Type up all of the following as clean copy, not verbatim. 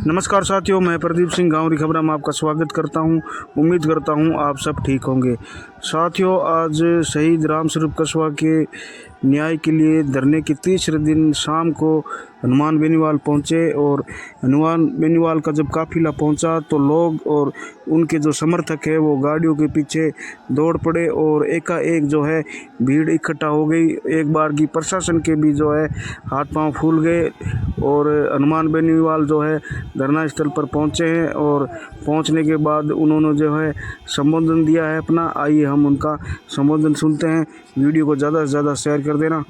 नमस्कार साथियों, मैं प्रदीप सिंह गांवरी खबरा में आपका स्वागत करता हूं। उम्मीद करता हूं आप सब ठीक होंगे। साथियों, आज शहीद राम स्वरूप कस्बा के न्याय के लिए धरने के तीसरे दिन शाम को हनुमान बेनीवाल पहुंचे और हनुमान बेनीवाल का जब काफिला पहुंचा तो लोग और उनके जो समर्थक है वो गाड़ियों के पीछे दौड़ पड़े और एकाएक जो है भीड़ इकट्ठा हो गई। एक बार की प्रशासन के भी जो है हाथ पांव फूल गए और हनुमान बेनीवाल जो है धरना स्थल पर पहुंचे हैं और पहुंचने के बाद उन्होंने जो है संबोधन दिया है अपना। आइए हम उनका संबोधन सुनते हैं। वीडियो को ज़्यादा से ज़्यादा शेयर कर देना।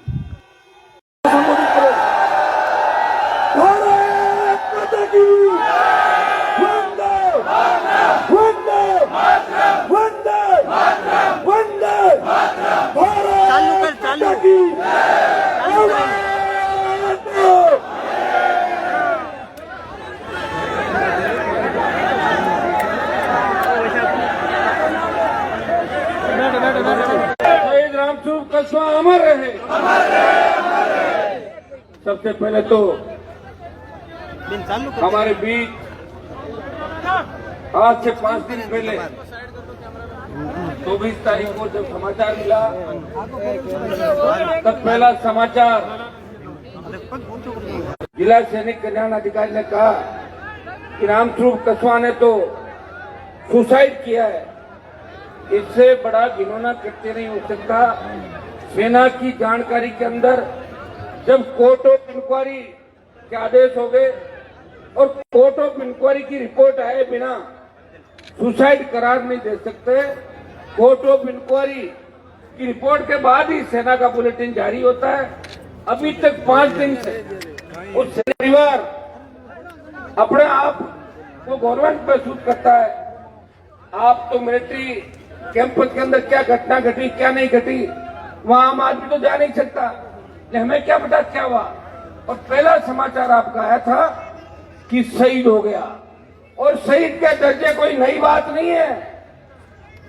शहीद राम स्वरूप कस्बा अमर रहे। सबसे पहले तो हमारे बीच आज से 5 दिन पहले 24 तारीख को जब समाचार मिला तब पहला समाचार जिला सैनिक कल्याण अधिकारी ने कहा कि राम स्वरूप कस्बा ने तो सुसाइड किया है। इससे बड़ा घिनौना कृत्य नहीं हो सकता। सेना की जानकारी के अंदर जब कोर्ट ऑफ इंक्वायरी के आदेश हो गए और कोर्ट ऑफ इंक्वायरी की रिपोर्ट आए बिना सुसाइड करार नहीं दे सकते। कोर्ट ऑफ इंक्वायरी की रिपोर्ट के बाद ही सेना का बुलेटिन जारी होता है। अभी तक 5 दिन से उस परिवार अपने आप को गवर्नमेंट पे सूट करता है। आप तो मिलिट्री कैंपस के अंदर क्या घटना घटी क्या नहीं घटी वहां आम आदमी तो जा नहीं सकता, हमें क्या पता क्या हुआ। और पहला समाचार आपका आया था कि शहीद हो गया और शहीद के दर्जे कोई नई बात नहीं है।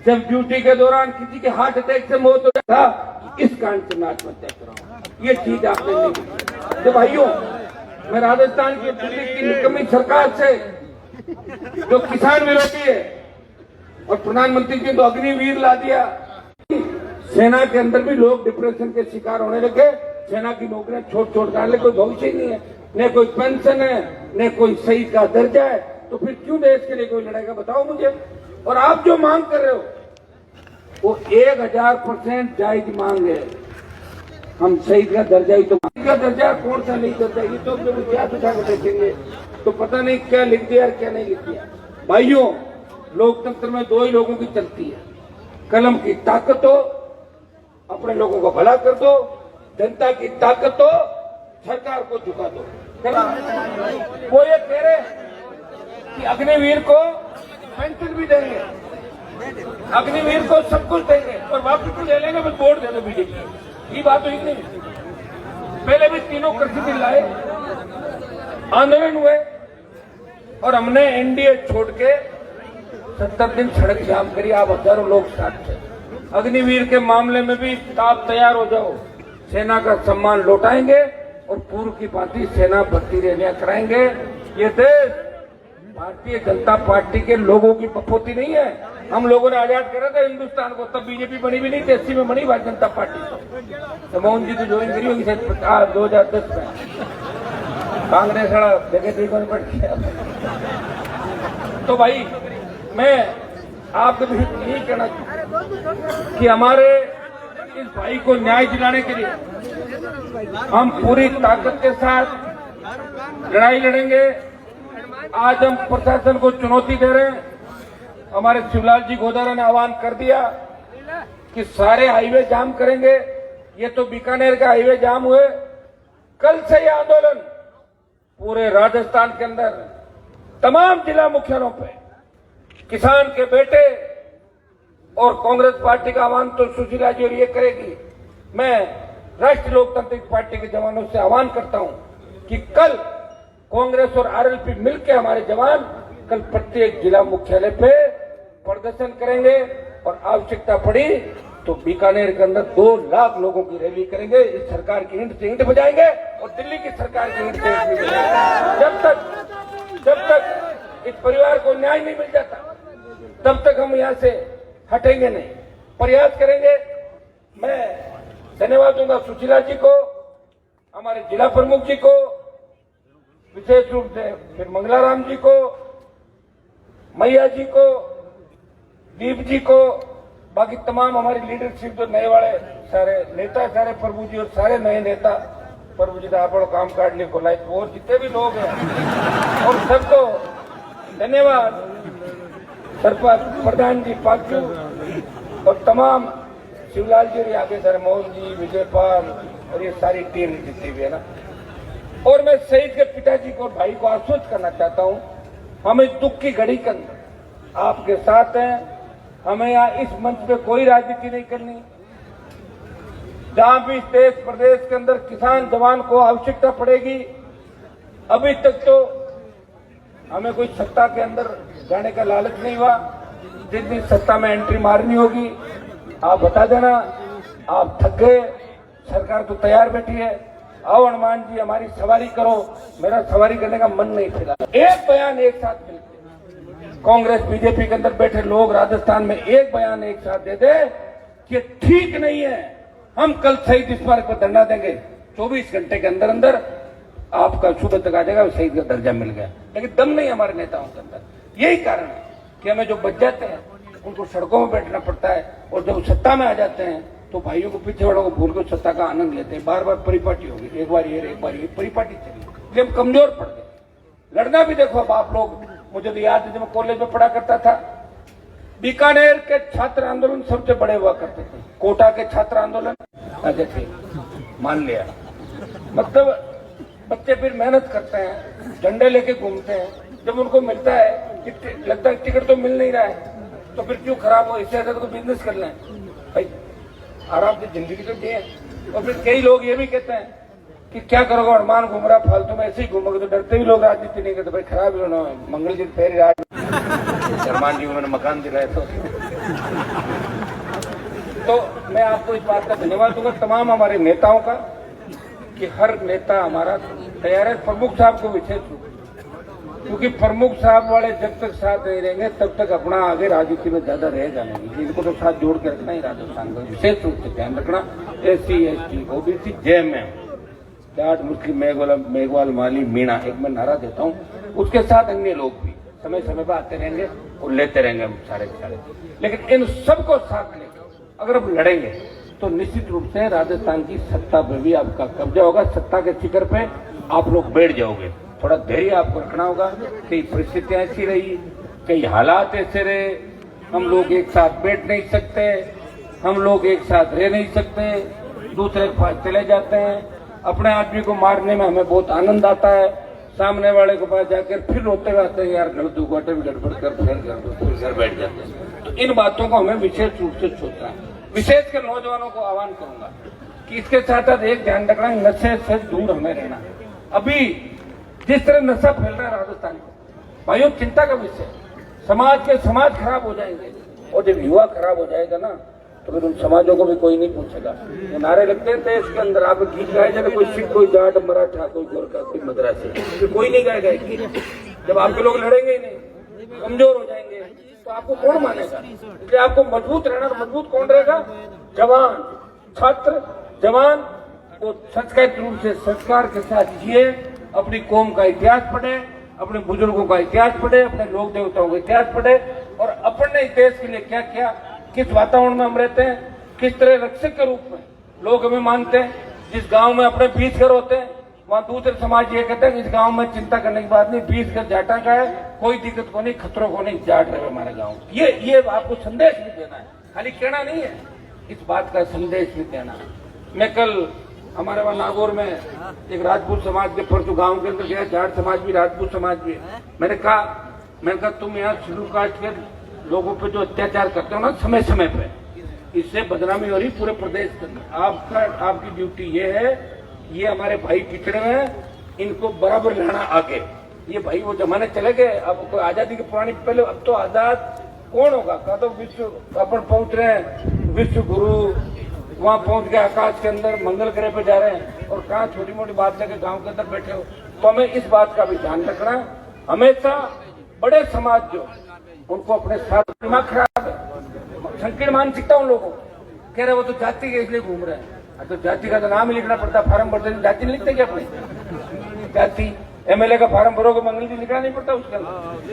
जब ड्यूटी के दौरान किसी के हार्ट अटैक से मौत हो गया था, इस कारण से मैं आत्महत्या कर रहा हूं। ये चीज आपने नहीं की। तो भाइयों, मैं राजस्थान की दिल्ली की निकम्मी सरकार से जो किसान विरोधी है और प्रधानमंत्री जी तो अग्निवीर ला दिया, सेना के अंदर भी लोग डिप्रेशन के शिकार होने लगे। सेना की नौकरियां छोड़ डालने कोई भविष्य नहीं है, न कोई पेंशन है, न कोई शहीद का दर्जा है। तो फिर क्यों देश के लिए कोई लड़ाएगा, बताओ मुझे। और आप जो मांग कर रहे हो वो 1000% जायज मांग है। हम शहीद का दर्जा ही तो का दर्जा कौन सा नहीं दर्जा, ये तो क्या उठा कर देखेंगे तो पता नहीं क्या लिख दिया क्या नहीं लिख दिया। भाइयों, लोकतंत्र में 2 ही लोगों की चलती है, कलम की ताकत हो अपने लोगों को भला कर दो, जनता की ताकत हो सरकार को झुका दो। वो ये कह रहे कि अग्निवीर को पेंशन भी देंगे, अग्निवीर को सब कुछ देंगे और वापस भी ले लेंगे, बस वोट दे दो बीजेपी। ये बात हुई नहीं। पहले भी 3 कृषि बिल लाए, आंदोलन हुए और हमने एनडीए छोड़ के 70 दिन सड़क जाम करी। आप हजारों लोग साथ थे। अग्निवीर के मामले में भी आप तैयार हो जाओ, सेना का सम्मान लौटाएंगे और पूर्व की भांति सेना भर्ती रैलियां कराएंगे। ये देश भारतीय जनता पार्टी के लोगों की बपोती नहीं है। हम लोगों ने आजाद करा था हिंदुस्तान को, तब बीजेपी बनी भी नहीं थी। 80 में बनी भारतीय जनता पार्टी। तो मोहन जी तो ज्वाइन करी होगी 2010 में। कांग्रेस जगह देखो बढ़ गया। तो भाई, मैं आपके विरुद्ध यही कहना चाहूँ कि हमारे इस भाई को न्याय दिलाने के लिए हम पूरी ताकत के साथ लड़ाई लड़ेंगे। आज हम प्रशासन को चुनौती दे रहे हैं। हमारे शिवलाल जी गोदारा ने आह्वान कर दिया कि सारे हाईवे जाम करेंगे। ये तो बीकानेर का हाईवे जाम हुए। कल से ये आंदोलन पूरे राजस्थान के अंदर तमाम जिला मुख्यालयों पे किसान के बेटे और कांग्रेस पार्टी का आह्वान तो सुशीला जी और ये करेगी। मैं राष्ट्रीय लोकतांत्रिक पार्टी के जवानों से आह्वान करता हूं कि कल कांग्रेस और आरएलपी मिलकर हमारे जवान कल प्रत्येक जिला मुख्यालय पे प्रदर्शन करेंगे और आवश्यकता पड़ी तो बीकानेर के अंदर 2 लाख लोगों की रैली करेंगे। इस सरकार की ईंट से ईंट बजाएंगे और दिल्ली की सरकार की ईंट से ईंट बजाएंगे। जब तक इस परिवार को न्याय नहीं मिल जाता तब तक हम यहाँ से हटेंगे नहीं, प्रयास करेंगे। मैं धन्यवाद दूंगा सुशीला जी को, हमारे जिला प्रमुख जी को, विशेष रूप से फिर मंगलाराम जी को, मैया जी को, दीप जी को, बाकी तमाम हमारी लीडरशिप जो नए वाले सारे नेता, सारे प्रभु जी और सारे नए नेता, प्रभु जी का आप काम काटने को लायक और जितने भी लोग हैं और सबको धन्यवाद। सरपंच प्रधान जी पाक्यू और तमाम शिवलाल जी, आगे सर मोहन जी, विजयपाल और ये सारी टीम जितनी भी है ना। और मैं शहीद के पिताजी को, भाई को आश्वस्त करना चाहता हूं, हम इस दुख की घड़ी के अंदर आपके साथ हैं। हमें यहाँ इस मंच पे कोई राजनीति नहीं करनी। जहां भी इस देश प्रदेश के अंदर किसान जवान को आवश्यकता पड़ेगी, अभी तक तो हमें कोई सत्ता के अंदर जाने का लालच नहीं हुआ। जिस दिन सत्ता में एंट्री मारनी होगी आप बता देना। आप थक गए, सरकार तो तैयार बैठी है, आओ हनुमान जी हमारी सवारी करो। मेरा सवारी करने का मन नहीं फिरा। एक बयान एक साथ मिलकर कांग्रेस बीजेपी के अंदर बैठे लोग राजस्थान में एक बयान एक साथ दे दे कि ठीक नहीं है, हम कल शहीद स्मारक पर धरना देंगे, 24 घंटे के अंदर अंदर आपका सुबह तक आ जाएगा, शहीद का दर्जा मिल गया। लेकिन दम नहीं हमारे नेताओं के अंदर। यही कारण है कि हमें जो बच जाते हैं उनको सड़कों में बैठना पड़ता है, और जब सत्ता में आ जाते हैं तो भाइयों को, पीछे वालों को भूल कर सत्ता का आनंद लेते हैं। बार बार परिपाटी होगी, एक बार ये एक बार ये परिपाटी चली, इसलिए हम कमजोर पड़ गए। लड़ना भी देखो अब आप लोग, मुझे तो याद है जब मैं कॉलेज में पढ़ा करता था, बीकानेर के छात्र आंदोलन सबसे बड़े हुआ करते थे। कोटा के छात्र आंदोलन जैसे मान लिया, मतलब बच्चे फिर मेहनत करते हैं, झंडे लेके घूमते हैं। जब उनको मिलता है कि लगता है टिकट तो मिल नहीं रहा है, तो फिर क्यों खराब हो, इससे तो बिजनेस कर लें भाई, आराम से जिंदगी तो जिए। और फिर कई लोग ये भी कहते हैं कि क्या करोगे, हनुमान घूम रहा फालतू में, ऐसे ही घूमोगे। तो डरते भी लोग राजनीति नहीं करते, भाई खराब ही होना है। मंगल जी फेरी हनुमान जी को मैंने मकान दिलाया तो मैं आपको इस बात का धन्यवाद दूंगा तमाम हमारे नेताओं का कि हर नेता हमारा तैयार है। प्रमुख साहब को विशेष रूप, क्योंकि प्रमुख साहब वाले जब तक साथ नहीं रहेंगे तब तक अपना आगे राजनीति में ज्यादा रहेगा नहीं। इनको तो साथ जोड़ के रखना ही राजस्थान का विशेष रूप से ध्यान रखना। SC ST OBC JMM Jat मुस्लिम मेघवाल माली मीणा, एक मैं नारा देता हूँ, उसके साथ अन्य लोग भी समय समय पर आते रहेंगे और लेते रहेंगे हम सारे। लेकिन इन सबको साथ लेकर अगर हम लड़ेंगे तो निश्चित रूप से राजस्थान की सत्ता पे भी आपका कब्जा होगा। सत्ता के शिखर पे आप लोग बैठ जाओगे। थोड़ा धैर्य आपको रखना होगा। कई परिस्थितियां ऐसी रही, कई हालात ऐसे रहे, हम लोग एक साथ बैठ नहीं सकते, हम लोग एक साथ रह नहीं सकते, दूसरे के पास चले जाते हैं। अपने आदमी को मारने में हमें बहुत आनंद आता है, सामने वाले के पास जाकर फिर रोते हुए आते हैं, यार गलत हुआ, गड़बड़ कर फिर घर बैठ जाते हैं। तो इन बातों को हमें विशेष रूप से सोचना है। विशेषकर नौजवानों को आह्वान करूंगा कि इसके साथ साथ एक ध्यान रखना, नशे से दूर हमें रहना। अभी जिस तरह नशा फैल रहा है राजस्थान में, भाइयों चिंता का विषय, समाज खराब हो जाएंगे, और जब युवा खराब हो जाएगा ना तो फिर उन समाजों को भी कोई नहीं पूछेगा। ये नारे लगते हैं देश के अंदर, आप गीत गाए जाए, कोई सिख, कोई जाट, मराठा, कोई गोरखा, कोई मद्रासी, कोई नहीं गाएगा गीत। जब आपके लोग लड़ेंगे ही नहीं, कमजोर हो जाएंगे, तो आपको कौन मानेगा? इसलिए आपको मजबूत रहना। मजबूत कौन रहेगा? जवान, छात्र जवान को संस्कृत रूप से संस्कार के साथ जिए, अपनी कौम का इतिहास पढ़े, अपने बुजुर्गों का इतिहास पढ़े, अपने लोक देवताओं का इतिहास पढ़े, और अपने देश के लिए क्या किया, किस वातावरण में हम रहते हैं, किस तरह रक्षक के रूप में लोग हमें मानते हैं। जिस गांव में अपने 20 घर होते हैं, वहाँ दूसरे समाज ये कहते हैं इस गांव में चिंता करने की बात नहीं, 20 घर जाटा का है, कोई दिक्कत को नहीं, खतरों को नहीं, जाट रहे हमारे गाँव। ये आपको संदेश भी देना है, खाली कहना नहीं है, इस बात का संदेश भी देना है। मैं कल हमारे वहाँ नागौर में एक राजपूत समाज के परसों गांव के अंदर गया, जाट समाज भी राजपूत समाज भी। मैंने कहा तुम यहाँ शेड्यूल कास्ट के लोगों पे जो अत्याचार करते हो ना समय समय पे, इससे बदनामी हो रही पूरे प्रदेश के अंदर। आपकी ड्यूटी ये है, ये हमारे भाई पिछड़े हुए हैं, इनको बराबर लाना आगे। ये भाई वो जमाने चले गए, अब कोई आजादी के पुरानी पहले, अब तो आजाद कौन होगा? कहा तो विश्व अपन पहुंच रहे हैं, विश्व गुरु वहां पहुंच गए, आकाश के अंदर मंगल ग्रह पे जा रहे हैं, और कहा छोटी मोटी बात लेके गांव के अंदर बैठे हो। तो हमें इस बात का भी ध्यान रखना, हमेशा बड़े समाज जो उनको अपने साथ दिमाग खराब है, संकीर्ण मानसिकता उन लोगों को। कह रहे वो तो जाति के इसलिए घूम रहे हैं। तो जाति का तो नाम ही लिखना पड़ता, फार्म भरते जाति नहीं लिखते क्या अपने? जाति एमएलए का फार्म भरोगे मंगल जी लिखना नहीं पड़ता उसका,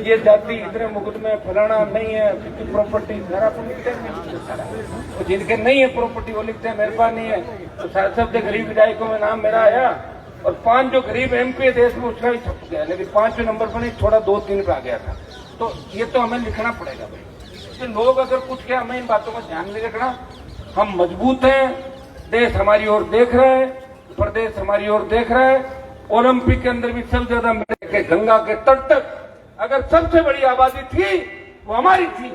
ये जाति इतने मुकदमे फलाना नहीं है, प्रॉपर्टी सारा तो लिखते हैं। तो जिनके नहीं है प्रॉपर्टी वो लिखते हैं मेरे पास नहीं है। तो सबसे गरीब विधायकों में नाम मेरा आया और 5 जो गरीब एमपी देश में उसका भी छप गया, लेकिन 5वें नंबर पर नहीं, थोड़ा 2-3 पे आ गया था। तो ये तो हमें लिखना पड़ेगा भाई। तो लोग अगर कुछ क्या, हमें इन बातों का ध्यान नहीं रखना। हम मजबूत हैं, देश हमारी ओर देख रहा है, प्रदेश हमारी ओर देख रहा है। ओलंपिक के अंदर भी सबसे ज्यादा मेरे गंगा के तट तक अगर सबसे बड़ी आबादी थी वो हमारी थी।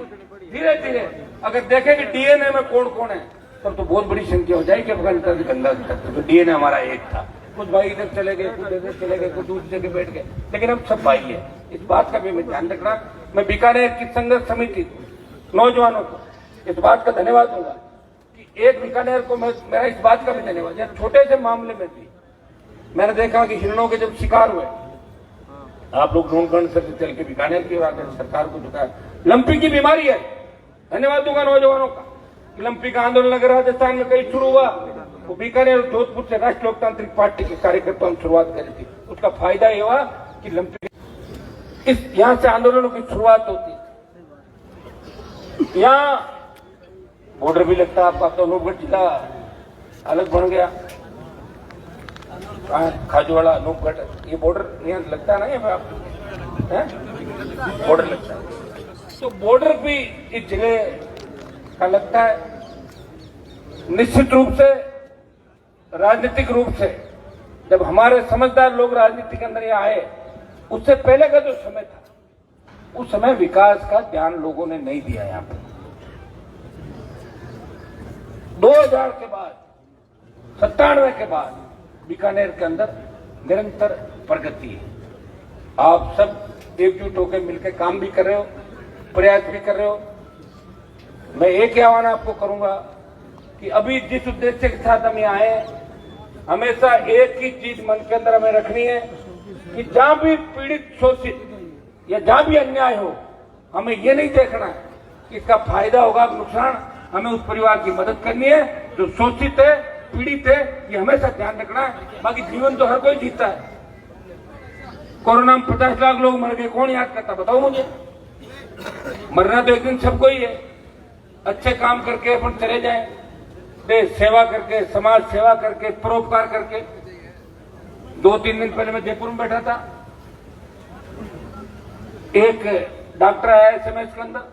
धीरे धीरे अगर देखेंगे डीएनए में कौन कौन है तब तो बहुत बड़ी संख्या हो जाएगी अफगानिस्तान गंगा के तट। तो डीएनए हमारा एक था, कुछ भाई इधर चले गए, कुछ इधर चले गए, कुछ दूसरी जगह बैठ गए, लेकिन हम सब भाई है। इस बात का भी मैं ध्यान रखना। मैं बीकानेर की संघर्ष समिति नौजवानों को इस बात का धन्यवाद दूंगा कि एक बीकानेर को मेरा इस बात का भी धन्यवाद। यहाँ छोटे से मामले में भी मैंने देखा कि हिरणों के जब शिकार हुए, आप लोग ढूंढ से चल के बीकानेर की आकर सरकार को झुकाया। लंपी की बीमारी है, धन्यवाद दूंगा नौजवानों का। लंपी का आंदोलन अगर राजस्थान में कहीं शुरू हुआ वो बीकानेर और जोधपुर से राष्ट्रीय लोकतांत्रिक पार्टी के कार्यकर्ताओं ने शुरुआत करी थी। उसका फायदा ये हुआ कि लंपी इस यहां से आंदोलनों की शुरुआत होती। यहाँ बॉर्डर भी लगता, आपका तो अनूपगढ़ जिला अलग बन गया, खाजूवाड़ा अनूपगढ़ ये बॉर्डर यहाँ लगता है ना, ये बॉर्डर लगता है। तो बॉर्डर भी इस जिले का लगता है। निश्चित रूप से राजनीतिक रूप से जब हमारे समझदार लोग राजनीति के अंदर यहाँ आए, उससे पहले का जो समय था उस समय विकास का ध्यान लोगों ने नहीं दिया। यहाँ पर 2000 के बाद 97 के बाद बीकानेर के अंदर निरंतर प्रगति है। आप सब एकजुट होकर मिलकर काम भी कर रहे हो, प्रयास भी कर रहे हो। मैं एक ही आह्वान आपको करूंगा कि अभी जिस उद्देश्य के साथ हम यहाँ आए, हमेशा एक ही चीज मन के अंदर हमें रखनी है कि जहां भी पीड़ित शोषित या जहां भी अन्याय हो, हमें ये नहीं देखना है कि इसका फायदा होगा नुकसान। हमें उस परिवार की मदद करनी है जो शोषित है, पीड़ित है, ये हमेशा ध्यान रखना है। बाकी जीवन तो हर कोई जीता है। कोरोना में 50 लाख लोग मर गए, कौन याद करता बताओ मुझे? मरना तो एक दिन सबको ही है। अच्छे काम करके अपन चले जाएं, देश सेवा करके, समाज सेवा करके, परोपकार करके। 2-3 दिन पहले मैं जयपुर में बैठा था, एक डॉक्टर आया SMS के अंदर,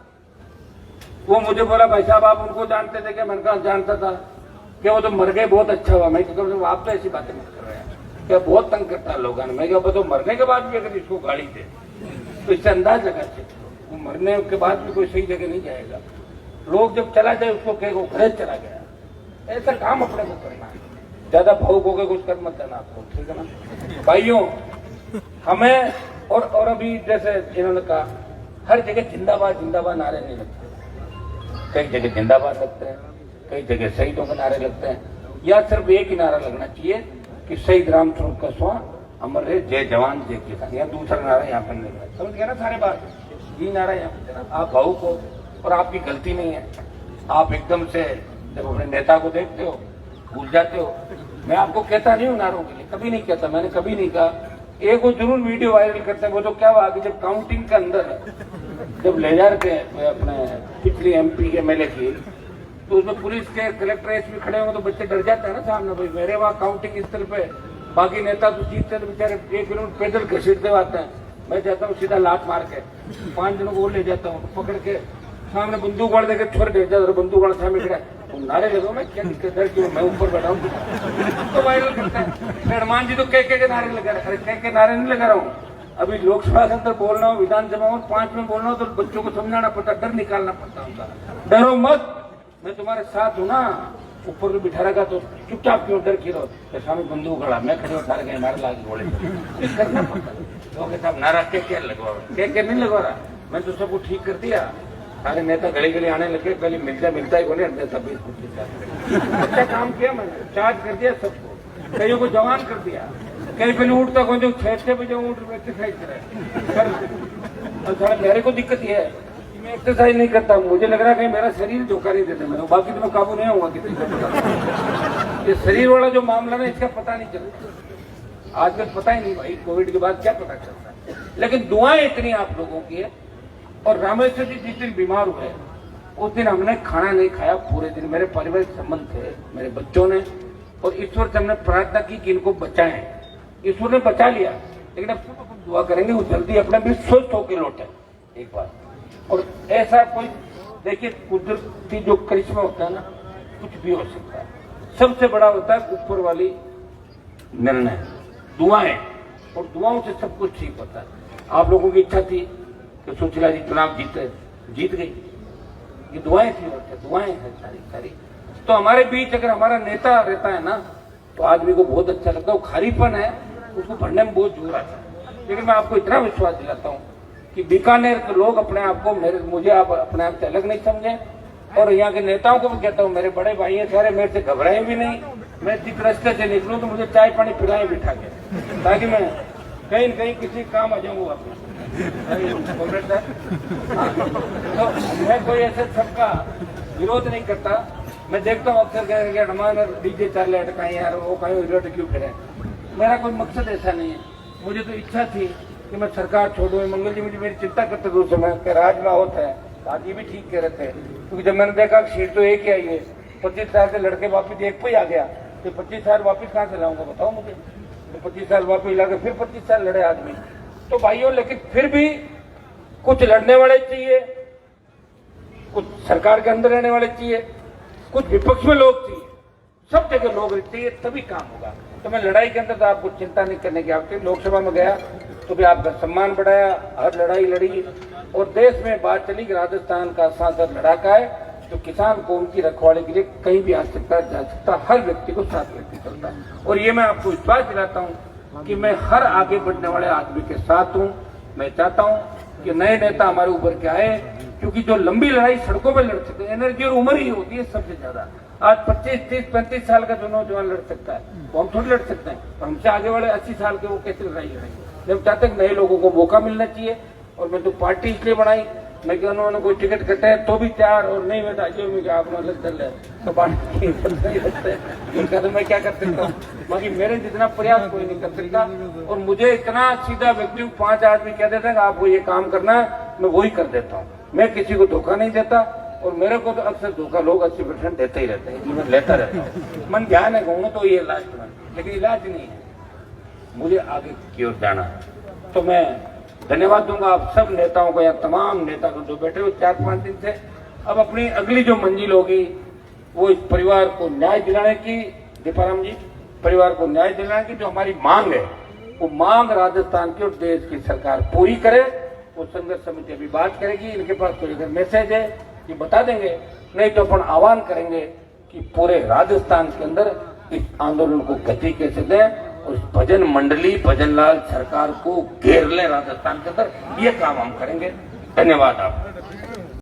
वो मुझे बोला भाई साहब आप उनको जानते थे क्या? मैंने कहा जानता था। क्या वो तो मर गए, बहुत अच्छा हुआ। मैं क्या आप तो ऐसी बातें मत कर रहे हैं, क्या बहुत तंग करता है लोगों ने। मैं क्या तो मरने के बाद भी अगर इसको गाड़ी दे तो इससे अंदाज लगा सकते, वो मरने के बाद भी कोई सही जगह नहीं जाएगा। लोग जब चला जाए उसको कहेगा वो घर चला गया। ऐसा काम अपने को करना है, ज्यादा भावुक होकर कुछ कर मत देना आपको, ठीक है ना भाइयों? हमें और अभी जैसे इन्होंने कहा हर जगह जिंदाबाद जिंदाबाद नारे नहीं लगते। कई जगह जिंदाबाद लगते हैं, कई जगह शहीदों के नारे लगते हैं। या सिर्फ एक ही नारा लगना चाहिए कि शहीद रामस्वरूप कसवा अमर रहे, जय जवान जय किसान। या दूसरा नारा यहाँ पर नहीं लगता। समझ गया ना सारे बात? ये नारा यहाँ पर देना। आप भावुक हो और आपकी गलती नहीं है। आप एकदम से जब अपने नेता को देखते हो भूल जाते हो। मैं आपको कहता नहीं हूँ नारों के लिए, कभी नहीं कहता, मैंने कभी नहीं कहा। एक वो जरूर वीडियो वायरल करते हैं, वो तो क्या हुआ कि जब काउंटिंग के अंदर जब ले जा रहे थे अपने पिछली MP MLA की, तो उसमें पुलिस के कलेक्टर SP खड़े होंगे तो बच्चे डर जाते हैं ना सामने। भाई मेरे वहाँ काउंटिंग स्थल पे बाकी नेता तो जीतते तो बेचारे 1 किलोमीटर पैदल घसीटते आते हैं। मैं जाता हूँ सीधा लात मार के 5 जनों को ले जाता हूँ, पकड़ के सामने बंदूक वाड़ देकर छोड़ दे जाता, बंदूक वाड़ा सामने खड़ा तुम नारे लगो, मैं क्या दिक्कत है क्यों? मैं ऊपर बैठा हूँ तो वायरल करता है। हनुमान जी तो के नारे लगा रहे। अरे के नारे नहीं लगा रहा हूँ। अभी लोकसभा के अंदर बोलना हो, विधानसभा में 5 में बोलना हो तो बच्चों को समझाना पड़ता, डर निकालना पड़ता उनका। डरो मत, मैं तुम्हारे साथ हूँ ना। ऊपर को बिठा रखा तो चुपचाप क्यों डर खीरो? सामने बंदूक खड़ा, मैं खड़े उठा रखे नारा लाके घोड़े करना पड़ता। तो साहब नारा के लगवा के नहीं लगवा रहा। मैं तो सबको ठीक कर दिया। सारे नेता गली गली आने लगे, पहले मिलता ही बोले नेता 20-25 अच्छा काम किया मैंने, चार्ज कर दिया सबको, कईयों को जवान कर दिया। कहीं पहले उठता को जो 6 बजे उठ एक्सरसाइज करे और साला मेरे को दिक्कत ये है कि मैं एक्सरसाइज नहीं करता, मुझे लग रहा है कहीं मेरा शरीर धोखा नहीं देता मैं, बाकी तो मैं काबू नहीं होगा किसी का। ये शरीर वाला जो मामला ना, इसका पता नहीं चलता आजकल, पता ही नहीं भाई कोविड के बाद क्या पता चलता है। लेकिन दुआएं इतनी आप लोगों की है। और रामेश्वर जी जिस दिन बीमार हुए उस दिन हमने खाना नहीं खाया पूरे दिन, मेरे पारिवारिक संबंध थे, मेरे बच्चों ने, और ईश्वर से हमने प्रार्थना की कि इनको बचाएं। ईश्वर ने बचा लिया, लेकिन अब सब दुआ करेंगे वो जल्दी अपने भी स्वस्थ होकर लौटे एक बार। और ऐसा कोई देखिए कुदरती जो करिश्मा होता है ना, कुछ भी हो सकता है, सबसे बड़ा होता है ऊपर वाली निर्णय, दुआएं, और दुआओं से सब कुछ ठीक होता है। आप लोगों की इच्छा थी कि सुशीला जी चुनाव जीत गई, ये दुआएं थी, दुआएं हैं सारी सारी। तो हमारे बीच अगर हमारा नेता रहता है ना, तो आदमी को बहुत अच्छा लगता है, वो खालीपन है उसको भरने में बहुत जोर आता है। लेकिन मैं आपको इतना विश्वास दिलाता हूँ कि बीकानेर के लोग अपने आप को मुझे आप अपने आप से अलग नहीं समझे, और यहाँ के नेताओं को भी कहता हूँ, मेरे बड़े भाई हैं सारे, मेरे से घबराए भी नहीं। मैं जिस रास्ते से निकलूँ तो मुझे चाय पानी पिलाएं बिठा के, ताकि मैं कहीं न कहीं किसी काम आ जाऊंगा वापस। तो मैं कोई ऐसे सबका विरोध नहीं करता। मैं देखता हूँ अक्सर हमारे डीजे चार लटकाए यार, वो कहीं विरोध क्यों करे। मेरा कोई मकसद ऐसा नहीं है, मुझे तो इच्छा थी कि मैं सरकार छोड़ूं। मंगल जी मुझे मेरी चिंता करते थे उस समय कि राज में होता है, आज ये भी ठीक कह रहे थे, क्योंकि जब मैंने देखा सीट तो एक ही आई है, 25 साल से लड़के वापिस एक पे ही आ गया, तो 25 साल वापिस कहाँ से लाऊंगा बताओ मुझे। तो 25 साल वापिस ला के फिर 25 साल लड़े आदमी। तो भाइयों, लेकिन फिर भी कुछ लड़ने वाले चाहिए, कुछ सरकार के अंदर रहने वाले चाहिए, कुछ विपक्ष में लोग चाहिए, सब जगह लोग चाहिए, तभी काम होगा। तो मैं लड़ाई के अंदर तो आपको चिंता नहीं करने की आवश्यकता। लोकसभा में गया तो भी आपका सम्मान बढ़ाया, हर लड़ाई लड़ी, और देश में बात चली कि राजस्थान का सांसद लड़ाका है, जो किसान कौम की रखवाली के लिए कहीं भी आ सकता है, जा सकता है, हर व्यक्ति को साथ लेके चलता है। और ये मैं आपको विश्वास दिलाता हूँ कि मैं हर आगे बढ़ने वाले आदमी के साथ हूँ। मैं चाहता हूँ कि नए नेता हमारे ऊपर के आए, क्योंकि जो लंबी लड़ाई सड़कों पर लड़ सकते हैं, एनर्जी और उम्र ही होती है सबसे ज्यादा। आज 25, 30, 35 साल का जो नौजवान लड़ सकता है, वो हम थोड़ी लड़ सकते हैं, और हमसे आगे वाले 80 साल के वो कैसे लड़ाई लड़ेंगे। हम चाहते हैं नए लोगों को मौका मिलना चाहिए। और मैं तो पार्टी इसलिए बनाई, मैं कि उन्होंने कोई टिकट कटे है तो भी तैयार, और नहीं बेटा जो मुझे आप अलग चल रहे तो पार्टी तो मैं क्या कर सकता हूँ। बाकी मेरे जितना प्रयास कोई नहीं कर सकता। और मुझे इतना सीधा व्यक्ति 5 आदमी कह देते हैं आपको ये काम करना है, मैं वही कर देता हूँ। मैं किसी को धोखा नहीं देता, और मेरे को तो अक्सर धोखा लोग 80% देते ही रहते हैं, मैं लेता रहता हूँ। मन ध्यान है कहूँ तो ये लास्ट में, लेकिन इलाज नहीं है, मुझे आगे की ओर जाना है। तो मैं धन्यवाद दूंगा आप सब नेताओं को, या तमाम नेता को जो बैठे हुए 4-5 दिन से। अब अपनी अगली जो मंजिल होगी वो इस परिवार को न्याय दिलाने की, दीपाराम जी, परिवार को न्याय दिलाने की जो हमारी मांग है, वो मांग राजस्थान की और देश की सरकार पूरी करे। वो संघर्ष समिति अभी बात करेगी, इनके पास कोई अगर मैसेज है ये बता देंगे, नहीं तो अपन आह्वान करेंगे कि पूरे राजस्थान के अंदर इस आंदोलन को गति कैसे दें, उस भजन मंडली भजनलाल सरकार को घेर ले राजस्थान के अंदर, ये काम हम करेंगे। धन्यवाद आप।